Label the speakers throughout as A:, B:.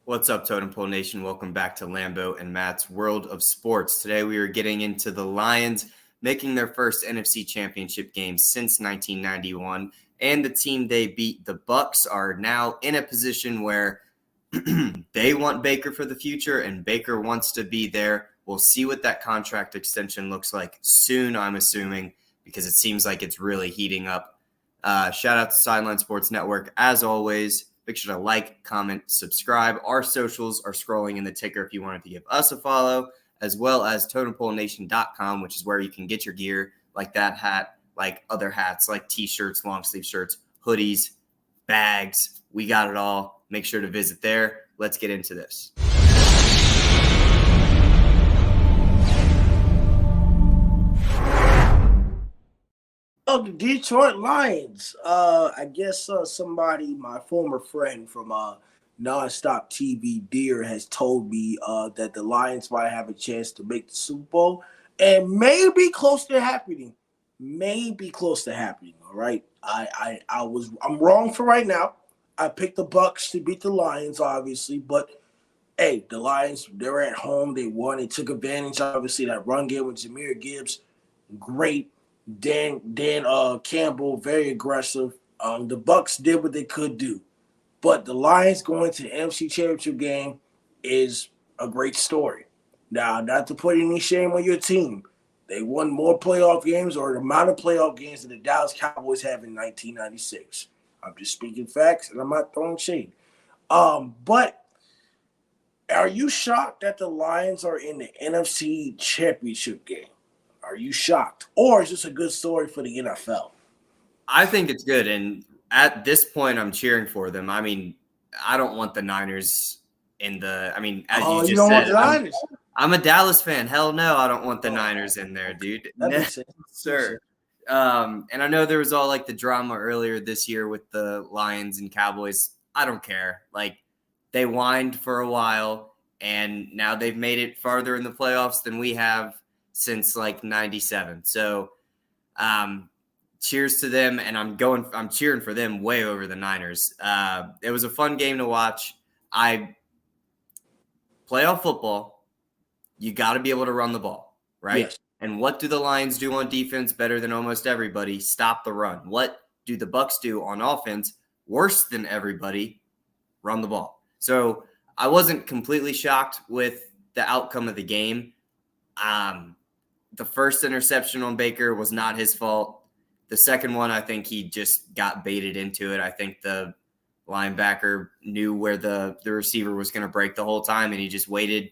A: What's up, Totem Pole Nation? Welcome back to Lambo and Matt's World of Sports. Today we are getting into the Lions making their first NFC Championship game since 1991, and the team they beat, the Bucs, are now in a position where they want Baker for the future, and Baker wants to be there. We'll see what that contract extension looks like soon, I'm assuming, because it seems like it's really heating up. Shout out to Sideline Sports Network, as always. Make sure to like, comment, subscribe. Our socials are scrolling in the ticker if you wanted to give us a follow, as well as TotemPoleNation.com, which is where you can get your gear, like that hat, like other hats, like T-shirts, long-sleeve shirts, hoodies, bags. We got it all. Make sure to visit there. Let's get into this.
B: Oh, the Detroit Lions. I guess somebody, my former friend from Nonstop TV, Deer, has told me that the Lions might have a chance to make the Super Bowl and maybe close to happening. All right. I'm wrong for right now. I picked the Bucs to beat the Lions, obviously, but hey, the Lions, they're at home. They won. They took advantage, obviously, that run game with Jahmyr Gibbs. Great. Dan Campbell, very aggressive. The Bucs did what they could do, but the Lions going to the NFC Championship game is a great story. Now, not to put any shame on your team, they won more playoff games or the amount of playoff games that the Dallas Cowboys have in 1996. I'm just speaking facts, and I'm not throwing shade. But are you shocked that the Lions are in the NFC Championship game? Are you shocked? Or is this a good story for the NFL?
A: I think it's good. And at this point, I'm cheering for them. I mean, I don't want the Niners in the – I mean, as you just
B: don't
A: said,
B: want the Niners?
A: I'm a Dallas fan. Hell no, I don't want the Niners in there, dude.
B: That makes sense.
A: Sir. And I know there was all like the drama earlier this year with the Lions and Cowboys. I don't care. Like, they whined for a while, and now they've made it farther in the playoffs than we have since like 97. So cheers to them. And I'm cheering for them way over the Niners. It was a fun game to watch. Playoff football, you got to be able to run the ball, right?
B: Yes.
A: And what do the Lions do on defense better than almost everybody? Stop the run. What do the Bucs do on offense worse than everybody? Run the ball. So I wasn't completely shocked with the outcome of the game. The first interception on Baker was not his fault. The second one, I think he just got baited into it. I think the linebacker knew where the receiver was going to break the whole time, and he just waited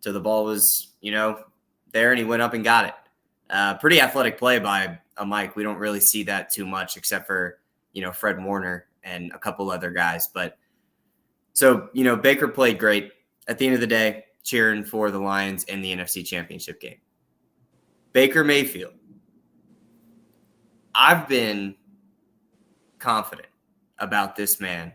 A: till the ball was, there, and he went up and got it. Pretty athletic play by a Mike. We don't really see that too much except for, Fred Warner and a couple other guys. But so, Baker played great. At the end of the day, cheering for the Lions in the NFC Championship game. Baker Mayfield. I've been confident about this man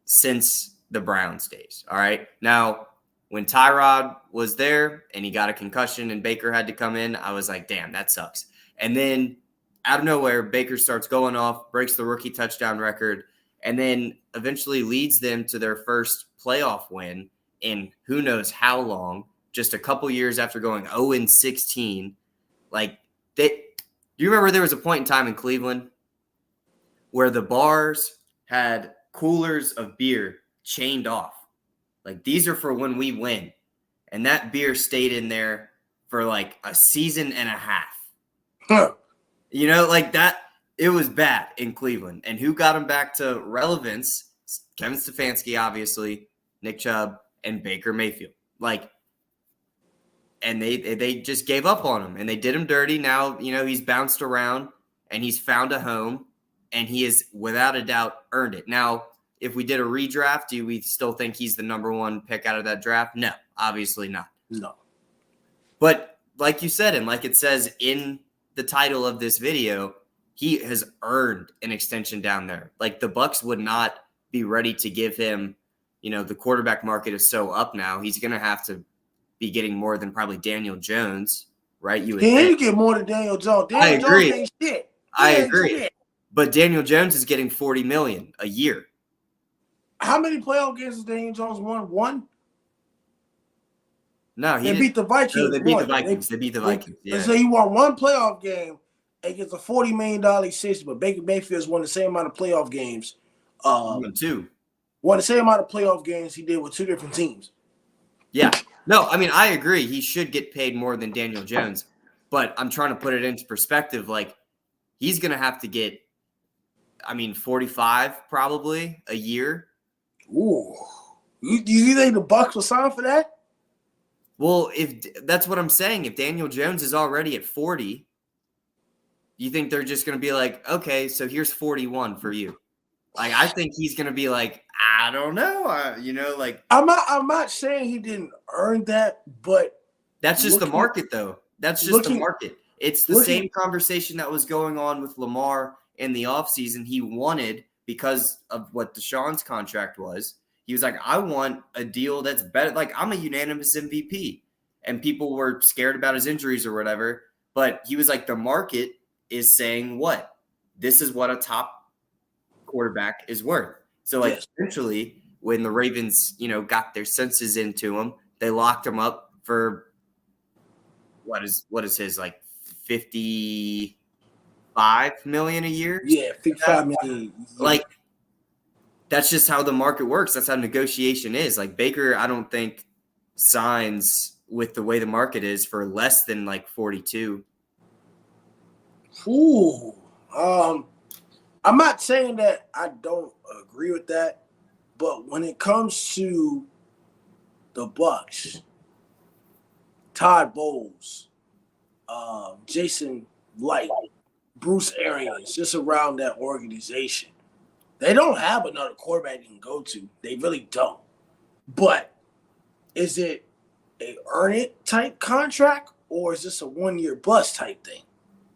A: since the Browns days. All right. Now, when Tyrod was there and he got a concussion and Baker had to come in, I was like, damn, that sucks. And then out of nowhere, Baker starts going off, breaks the rookie touchdown record, and then eventually leads them to their first playoff win in who knows how long, just a couple years after going 0-16. Do you remember there was a point in time in Cleveland where the bars had coolers of beer chained off? Like, these are for when we win. And that beer stayed in there for like a season and a half.
B: Huh.
A: That, it was bad in Cleveland. And who got him back to relevance? Kevin Stefanski, obviously, Nick Chubb, and Baker Mayfield. And they just gave up on him, and they did him dirty. Now, he's bounced around, and he's found a home, and he has, without a doubt, earned it. Now, if we did a redraft, do we still think he's the number one pick out of that draft? No, obviously not.
B: No.
A: But like you said, and like it says in the title of this video, he has earned an extension down there. Like, the Bucs would not be ready to give him, the quarterback market is so up now. He's going to have to be getting more than probably Daniel Jones, right? You would
B: think. Get more than Daniel Jones.
A: I agree.
B: Jones ain't shit.
A: I agree. But Daniel Jones is getting $40 million a year.
B: How many playoff games has Daniel Jones won? One.
A: No, he
B: They
A: didn't.
B: beat the
A: No,
B: Vikings
A: they beat the
B: one.
A: Vikings. They beat the Vikings.
B: They
A: Yeah.
B: say he won one playoff game and gets a $40 million extension, but Baker Mayfield's won the same amount of playoff games.
A: He won two.
B: Won the same amount of playoff games he did with two different teams.
A: Yeah. No, I mean, I agree. He should get paid more than Daniel Jones, but I'm trying to put it into perspective. Like, he's going to have to get, 45 probably a year.
B: Ooh. You think the Bucs will sign for that?
A: Well, if that's what I'm saying, if Daniel Jones is already at 40, you think they're just going to be like, okay, so here's 41 for you? Like, I think he's going to be like, I don't know, like.
B: I'm not saying he didn't earn that, but
A: That's just the market, though. That's just the market. It's the same conversation that was going on with Lamar in the offseason. He wanted, because of what Deshaun's contract was, he was like, I want a deal that's better. Like, I'm a unanimous MVP. And people were scared about his injuries or whatever. But he was like, the market is saying what? This is what a top quarterback is worth. So, like, essentially, when the Ravens, got their senses into him, they locked him up for what is his, like, $55 million a year?
B: Yeah, $55 million.
A: Like, that's just how the market works. That's how negotiation is. Like, Baker, I don't think signs with the way the market is for less than like 42.
B: Ooh. I'm not saying that I don't agree with that, but when it comes to the Bucs, Todd Bowles, Jason Light, Bruce Arians, just around that organization, they don't have another quarterback you can go to. They really don't. But is it a earn it type contract or is this a 1 year bust type thing?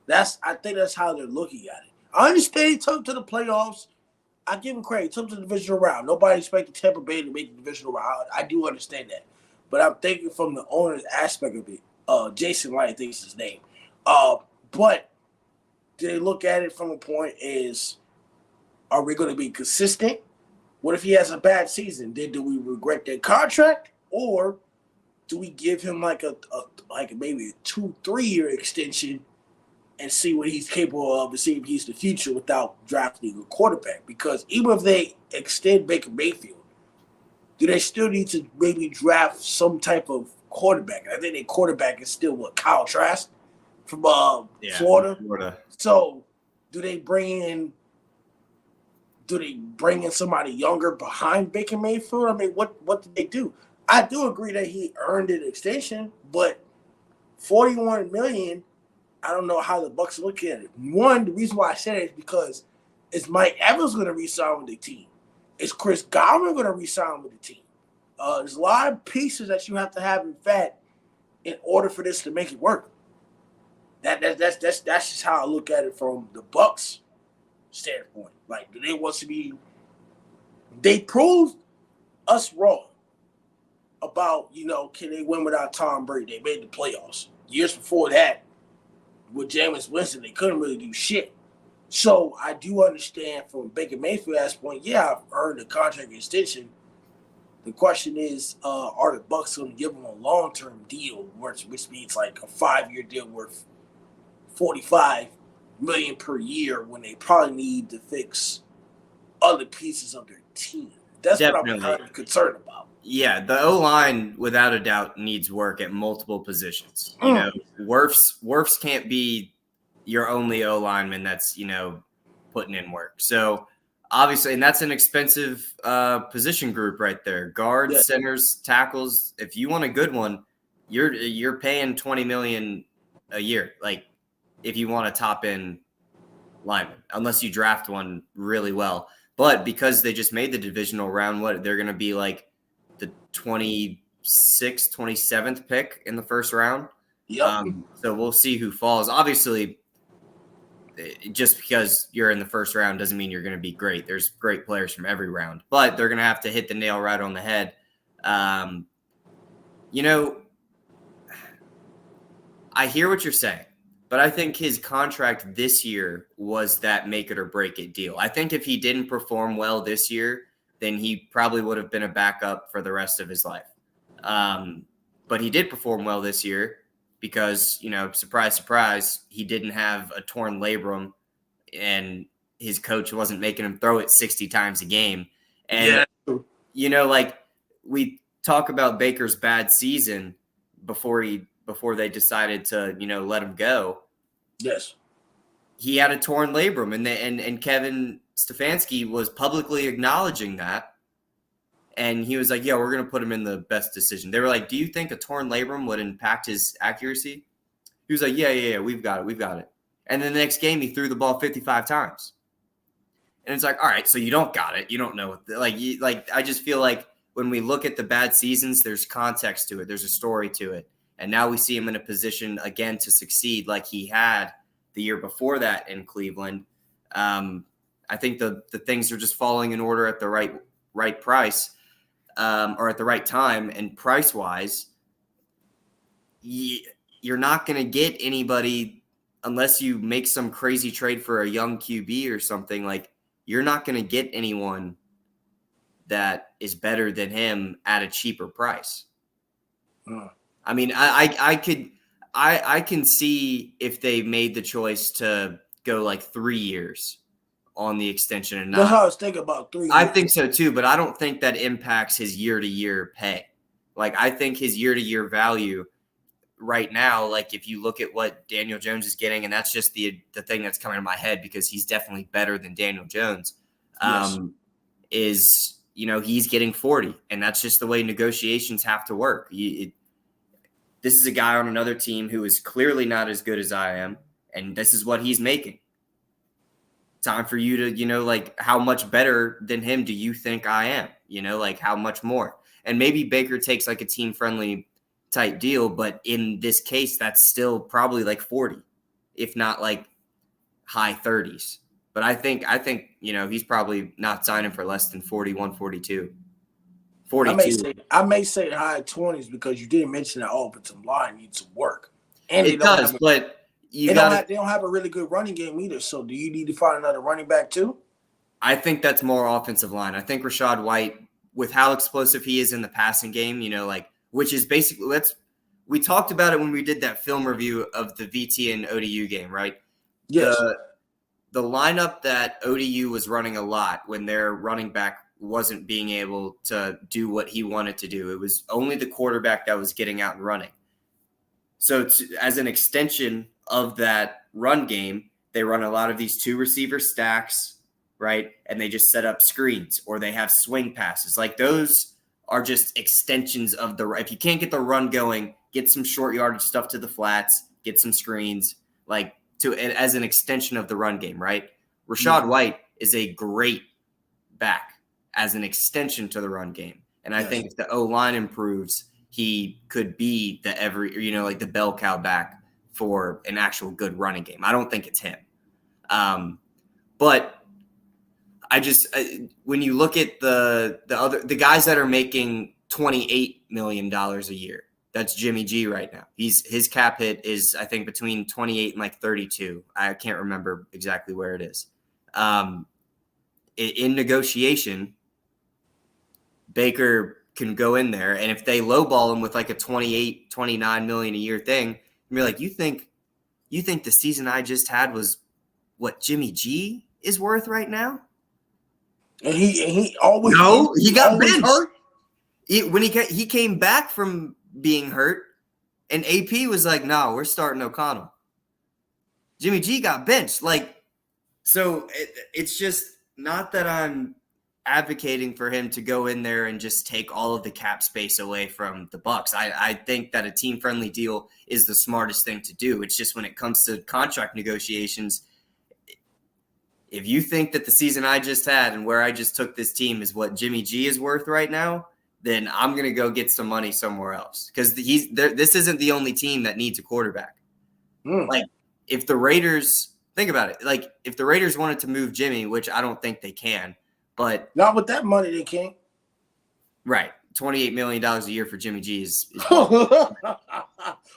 B: I think that's how they're looking at it. I understand he took to the playoffs. I give him credit. He took to the divisional round. Nobody expected Tampa Bay to make the divisional round. I do understand that. But I'm thinking from the owner's aspect of it. Jason Light, I think is his name. But do they look at it from a point is, are we going to be consistent? What if he has a bad season? Then do we regret that contract? Or do we give him like maybe a 2-3 year extension and see what he's capable of and see if he's the future without drafting a quarterback? Because even if they extend Baker Mayfield, do they still need to maybe draft some type of quarterback? I think their quarterback is still Kyle Trask from Florida. So do they bring in somebody younger behind Baker Mayfield? I mean, what did they do? I do agree that he earned an extension, but $41 million, I don't know how the Bucs look at it. One, the reason why I said it is because is Mike Evans going to re-sign with the team? Is Chris Godwin going to re-sign with the team? There's a lot of pieces that you have to have in fact in order for this to make it work. That's just how I look at it from the Bucs standpoint. Like, do they want to be? They proved us wrong about, can they win without Tom Brady? They made the playoffs. Years before that, with Jameis Winston, they couldn't really do shit. So I do understand from Baker Mayfield's point, yeah, I've earned a contract extension. The question is, are the Bucs going to give him a long-term deal, which means like a 5-year deal worth $45 million per year when they probably need to fix other pieces of their team? That's Definitely. What I'm kind of concerned about.
A: Yeah, the O-line, without a doubt, needs work at multiple positions. Wirfs can't be your only O-lineman that's, putting in work. So, obviously, and that's an expensive position group right there. Guards, centers, tackles. If you want a good one, you're paying $20 million a year. Like, if you want a top-end lineman, unless you draft one really well. But because they just made the divisional round, they're going to be like the 26th, 27th pick in the first round.
B: Yep.
A: So we'll see who falls. Obviously, just because you're in the first round doesn't mean you're going to be great. There's great players from every round, but they're going to have to hit the nail right on the head. I hear what you're saying, but I think his contract this year was that make it or break it deal. I think if he didn't perform well this year, then he probably would have been a backup for the rest of his life. But he did perform well this year because, surprise, surprise, he didn't have a torn labrum and his coach wasn't making him throw it 60 times a game. And, we talk about Baker's bad season before they decided to, let him go.
B: Yes.
A: He had a torn labrum, and Kevin Stefanski was publicly acknowledging that. And he was like, yeah, we're going to put him in the best decision. They were like, do you think a torn labrum would impact his accuracy? He was like, yeah, we've got it. And then the next game, he threw the ball 55 times. And it's like, all right, so you don't got it. You don't know. I just feel like when we look at the bad seasons, there's context to it. There's a story to it. And now we see him in a position, again, to succeed like he had the year before that in Cleveland. I think the things are just falling in order at the right price or at the right time. And price-wise, you're not going to get anybody unless you make some crazy trade for a young QB or something. Like, you're not going to get anyone that is better than him at a cheaper price. I mean, I can see if they made the choice to go like 3 years on the extension and not.
B: That's how I was thinking about 3 years.
A: I think so too, but I don't think that impacts his year-to-year pay. Like, I think his year-to-year value right now, like if you look at what Daniel Jones is getting, and that's just the thing that's coming to my head because he's definitely better than Daniel Jones, is, he's getting 40, and that's just the way negotiations have to work. This is a guy on another team who is clearly not as good as I am, and this is what he's making. Time for you to, how much better than him do you think I am? How much more? And maybe Baker takes like a team-friendly type deal, but in this case, that's still probably like 40, if not like high 30s. But I think he's probably not signing for less than 41, 42. 42.
B: I may say high 20s because you didn't mention that offensive line needs some work. And
A: it does, but they
B: don't have a really good running game either. So do you need to find another running back too?
A: I think that's more offensive line. I think Rachaad White, with how explosive he is in the passing game, which is basically we talked about it when we did that film review of the VT and ODU game, right?
B: Yes.
A: The lineup that ODU was running a lot when their running back wasn't being able to do what he wanted to do. It was only the quarterback that was getting out and running. So as an extension of that run game, they run a lot of these 2 receiver stacks, right? And they just set up screens or they have swing passes. Like, those are just extensions of if you can't get the run going, get some short yardage stuff to the flats, get some screens, as an extension of the run game, right? Rachaad White is a great back as an extension to the run game. And I think if the O-line improves, he could be the bell cow back for an actual good running game. I don't think it's him. But when you look at the guys that are making $28 million a year, that's Jimmy G right now. His cap hit is, I think, between 28 and 32. I can't remember exactly where it is. In negotiation, Baker can go in there, and if they lowball him with like a 28, 29 million a year thing, you're like, you think the season I just had was what Jimmy G is worth right now?
B: And he always
A: he got benched.
B: Hurt?
A: When he came back from being hurt, and AP was like, no, we're starting O'Connell. Jimmy G got benched. So it's just not that I'm advocating for him to go in there and just take all of the cap space away from the Bucs. I think that a team-friendly deal is the smartest thing to do. It's just when it comes to contract negotiations, if you think that the season I just had and where I just took this team is what Jimmy G is worth right now, then I'm going to go get some money somewhere else, because this isn't the only team that needs a quarterback. If the Raiders – think about it. If the Raiders wanted to move Jimmy, which I don't think they can, but –
B: not with that money they can't.
A: Right. $28 million a year for Jimmy G is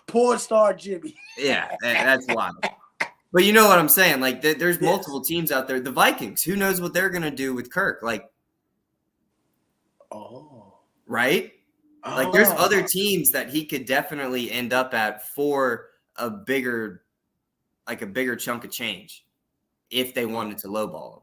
B: Poor star Jimmy.
A: Yeah, that's wild. But you know what I'm saying? There's multiple teams out there. The Vikings, who knows what they're going to do with Kirk?
B: Oh.
A: right? Like there's other teams that he could definitely end up at for a bigger chunk of change if they wanted to lowball him.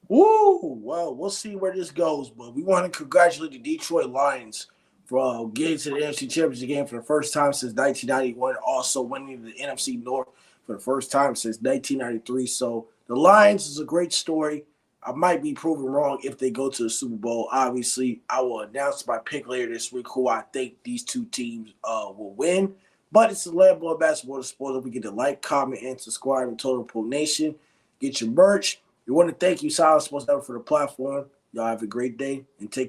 B: Woo! Well, we'll see where this goes, but we want to congratulate the Detroit Lions for getting to the NFC Championship game for the first time since 1991, also winning the NFC North for the first time since 1993. So the Lions is a great story. I might be proven wrong if they go to the Super Bowl. Obviously, I will announce my pick later this week who I think these two teams will win. But it's the Lambo and basketball sport. Don't forget to like, comment, and subscribe to Total Pro Nation. Get your merch. We want to thank you, Silent Sports Network, for the platform. Y'all have a great day and take care.